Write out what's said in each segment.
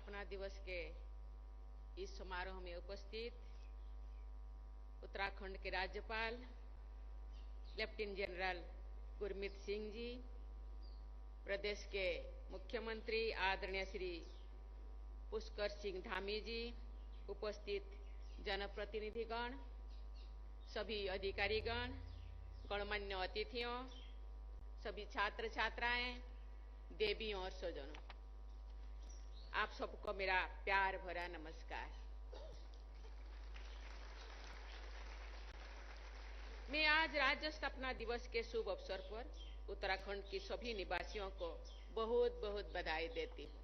स्थापना दिवस के इस समारोह में उपस्थित उत्तराखंड के राज्यपाल लेफ्टिनेंट जनरल गुरमीत सिंह जी, प्रदेश के मुख्यमंत्री आदरणीय श्री पुष्कर सिंह धामी जी, उपस्थित जनप्रतिनिधिगण, सभी अधिकारीगण, गणमान्य अतिथियों, सभी छात्र छात्राएं, देवियों और स्वजनों, आप सबको मेरा प्यार भरा नमस्कार। मैं आज राज्य स्थापना दिवस के शुभ अवसर पर उत्तराखंड की सभी निवासियों को बहुत बहुत बधाई देती हूँ।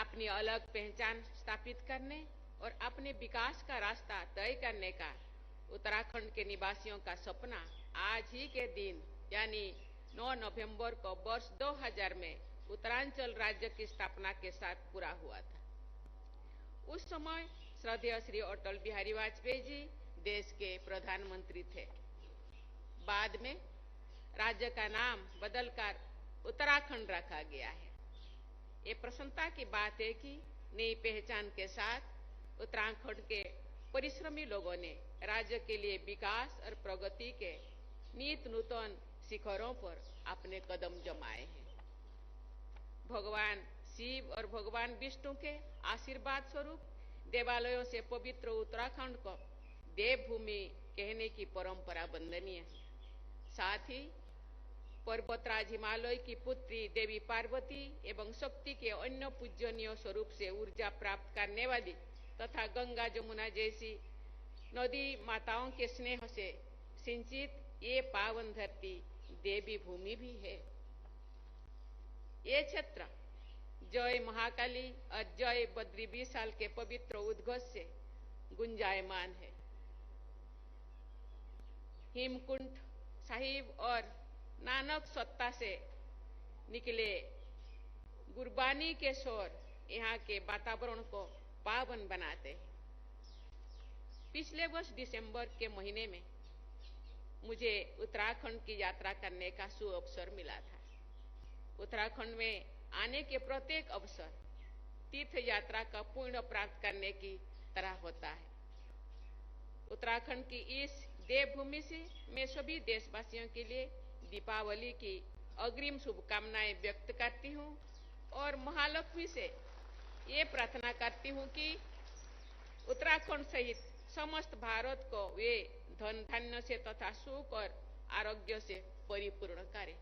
अपनी अलग पहचान स्थापित करने और अपने विकास का रास्ता तय करने का उत्तराखंड के निवासियों का सपना आज ही के दिन यानी 9 नवंबर को वर्ष 2000 में उत्तरांचल राज्य की स्थापना के साथ पूरा हुआ था। उस समय श्रद्धेय श्री अटल बिहारी वाजपेयी जी देश के प्रधानमंत्री थे। बाद में राज्य का नाम बदलकर उत्तराखंड रखा गया है। ये प्रसन्नता की बात है कि नई पहचान के साथ उत्तराखंड के परिश्रमी लोगों ने राज्य के लिए विकास और प्रगति के नित नूतन शिखरों पर अपने कदम जमाए हैं। भगवान शिव और भगवान विष्णु के आशीर्वाद स्वरूप देवालयों से पवित्र उत्तराखंड को देवभूमि कहने की परंपरा वंदनीय है। साथ ही पर्वतराज हिमालय की पुत्री देवी पार्वती एवं शक्ति के अन्य पूजनीय स्वरूप से ऊर्जा प्राप्त करने वाली तथा गंगा जमुना जैसी नदी माताओं के स्नेह से सिंचित ये पावन धरती देवी भूमि भी है। ये क्षेत्र जय महाकाली और जय बद्री विशाल के पवित्र उद्घोष से गुंजायमान है। हिमकुंड साहिब और नानक सत्ता से निकले गुरबानी के स्वर यहाँ के वातावरण को पावन बनाते हैं। पिछले वर्ष दिसंबर के महीने में मुझे उत्तराखंड की यात्रा करने का सुअवसर मिला था। उत्तराखंड में आने के प्रत्येक अवसर तीर्थ यात्रा का पुण्य प्राप्त करने की तरह होता है। उत्तराखंड की इस देवभूमि से मैं सभी देशवासियों के लिए दीपावली की अग्रिम शुभकामनाएं व्यक्त करती हूं और महालक्ष्मी से ये प्रार्थना करती हूं कि उत्तराखंड सहित समस्त भारत को वे धन धान्य से तथा सुख और आरोग्य से परिपूर्ण करें।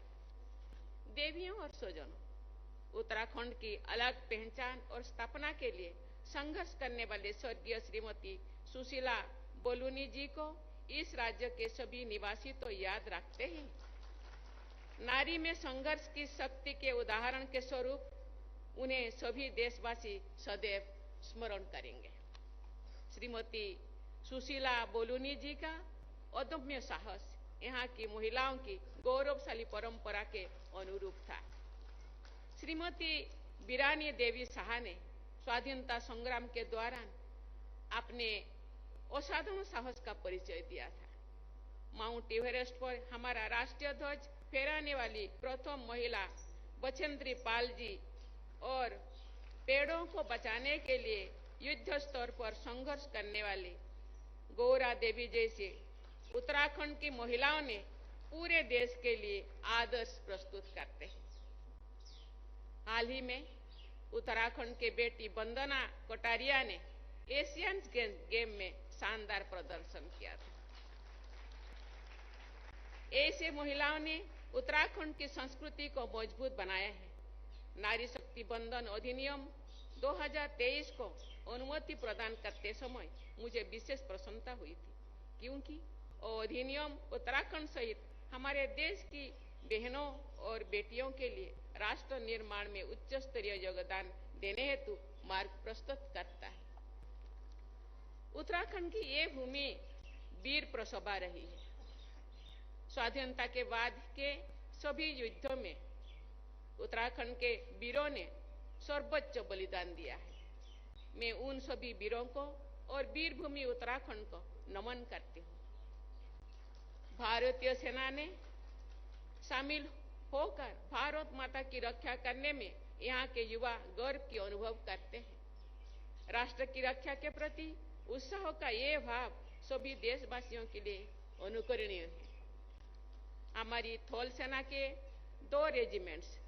देवियों और स्वजनों, उत्तराखंड की अलग पहचान और स्थापना के लिए संघर्ष करने वाले स्वर्गीय श्रीमती सुशीला बोलूनी जी को इस राज्य के सभी निवासी तो याद रखते हैं। नारी में संघर्ष की शक्ति के उदाहरण के स्वरूप उन्हें सभी देशवासी सदैव स्मरण करेंगे। श्रीमती सुशीला बोलूनी जी का अदम्य साहस यहाँ की महिलाओं की गौरवशाली परंपरा के अनुरूप था। श्रीमती बीरानी देवी साहा ने स्वाधीनता संग्राम के दौरान अपने असाधारण साहस का परिचय दिया था। माउंट एवरेस्ट पर हमारा राष्ट्रीय ध्वज फहराने वाली प्रथम महिला बछेंद्री पाल जी और पेड़ों को बचाने के लिए युद्ध स्तर पर संघर्ष करने वाली गौरा देवी जैसे उत्तराखंड की महिलाओं ने पूरे देश के लिए आदर्श प्रस्तुत करते हैं। हाल ही में उत्तराखंड के बेटी वंदना कटारिया ने एशियन गेम में शानदार प्रदर्शन किया था। ऐसे महिलाओं ने उत्तराखंड की संस्कृति को मजबूत बनाया है। नारी शक्ति बंधन अधिनियम 2023 को अनुमति प्रदान करते समय मुझे विशेष प्रसन्नता हुई थी, क्योंकि अधिनियम उत्तराखंड सहित हमारे देश की बहनों और बेटियों के लिए राष्ट्र निर्माण में उच्च स्तरीय योगदान देने हेतु मार्ग प्रस्तुत करता है। उत्तराखंड की ये भूमि वीर प्रसभा रही है। स्वाधीनता के बाद के सभी युद्धों में उत्तराखंड के वीरों ने सर्वोच्च बलिदान दिया है। मैं उन सभी वीरों को और वीर भूमि उत्तराखंड को नमन करती हूँ। भारतीय सेना ने शामिल होकर भारत माता की रक्षा करने में यहाँ के युवा गर्व की अनुभव करते हैं। राष्ट्र की रक्षा के प्रति उत्साह का ये भाव सभी देशवासियों के लिए अनुकरणीय है। हमारी थल सेना के 2 रेजिमेंट्स,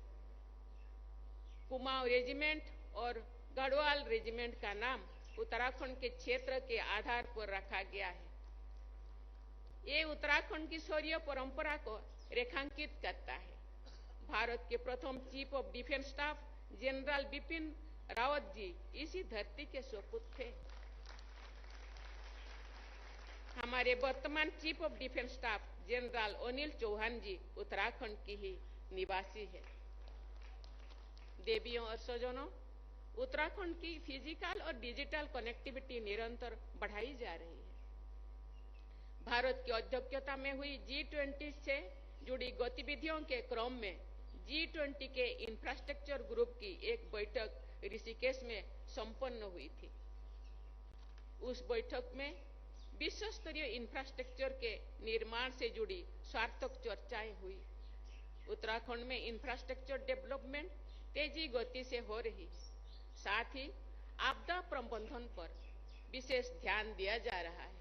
कुमाऊं रेजिमेंट और गढ़वाल रेजिमेंट का नाम उत्तराखंड के क्षेत्र के आधार पर रखा गया है। ये उत्तराखंड की शौर्य परंपरा को रेखांकित करता है। भारत के प्रथम chief of defence staff general Bipin Rawat ji इसी धरती के सपूत थे। हमारे वर्तमान chief of defence staff general Anil Chauhan ji Uttarakhand की ही निवासी है। देवियों और स्वजनों, उत्तराखंड की फिजिकल और डिजिटल कनेक्टिविटी निरंतर बढ़ाई जा रही है। भारत की अध्यक्षता में हुई G20 से जुड़ी गतिविधियों के क्रम में G20 के इंफ्रास्ट्रक्चर ग्रुप की एक बैठक ऋषिकेश में संपन्न हुई थी। उस बैठक में विश्व स्तरीय इंफ्रास्ट्रक्चर के निर्माण से जुड़ी सार्थक चर्चाएं हुई। उत्तराखंड में इंफ्रास्ट्रक्चर डेवलपमेंट तेजी गति से हो रही है। साथ ही आपदा प्रबंधन पर विशेष ध्यान दिया जा रहा है।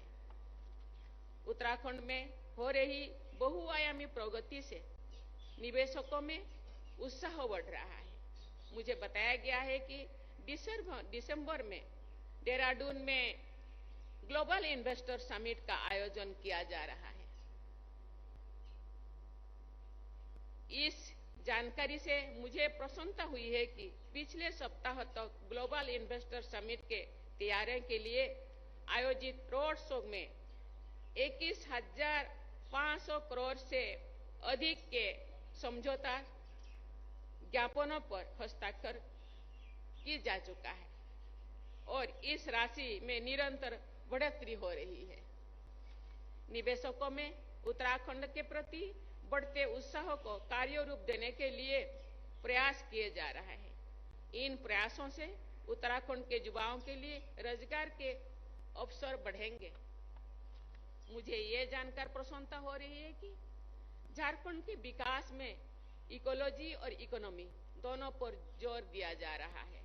उत्तराखंड में हो रही बहुआयामी प्रगति से निवेशकों में उत्साह बढ़ रहा है। मुझे बताया गया है कि दिसंबर में देहरादून में ग्लोबल इन्वेस्टर समिट का आयोजन किया जा रहा है। इस जानकारी से मुझे प्रसन्नता हुई है कि पिछले सप्ताह तक ग्लोबल इन्वेस्टर समिट के तैयारियों के लिए आयोजित रोड शो में 21,500 करोड़ से अधिक के समझौता ज्ञापनों पर हस्ताक्षर की जा चुका है और इस राशि में निरंतर बढ़ोतरी हो रही है। निवेशकों में उत्तराखंड के प्रति बढ़ते उत्साह को कार्य रूप देने के लिए प्रयास किए जा रहा है। इन प्रयासों से उत्तराखंड के युवाओं के लिए रोजगार के अवसर बढ़ेंगे। मुझे ये जानकर प्रसन्नता हो रही है कि झारखंड के विकास में इकोलॉजी और इकोनॉमी दोनों पर जोर दिया जा रहा है।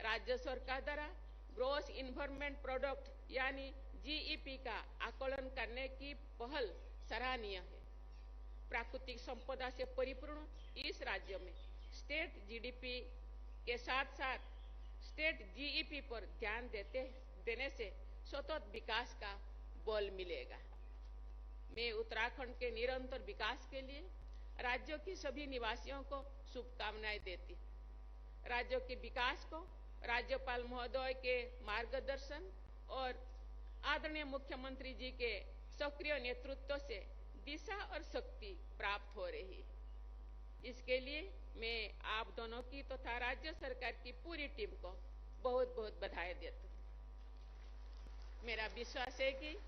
राज्य सरकार द्वारा ग्रॉस इन्वायरमेंट प्रोडक्ट यानी GEP का आकलन करने की पहल सराहनीय है। प्राकृतिक संपदा से परिपूर्ण इस राज्य में स्टेट GDP के साथ साथ स्टेट GEP पर ध्यान देने से सतत विकास का बल मिलेगा। मैं उत्तराखंड के निरंतर विकास के लिए राज्यों की सभी निवासियों को शुभकामनाएं देती हूं। राज्यों के विकास को राज्यपाल महोदय के मार्गदर्शन और आदरणीय मुख्यमंत्री जी के सक्रिय नेतृत्व से दिशा और शक्ति प्राप्त हो रही है। इसके लिए मैं आप दोनों की तथा राज्य सरकार की पूरी टीम को बहुत बहुत बधाई देता हूं। मेरा विश्वास है कि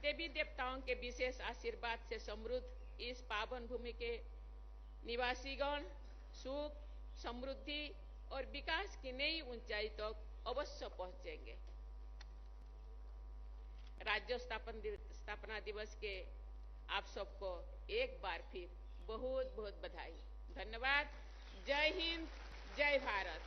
देवी देवताओं के विशेष आशीर्वाद से समृद्ध इस पावन भूमि के निवासीगण सुख, समृद्धि और विकास की नई ऊंचाई तक अवश्य पहुंचेंगे। राज्य स्थापना दिवस के आप सबको एक बार फिर बहुत बहुत बधाई। धन्यवाद। जय हिंद, जय भारत।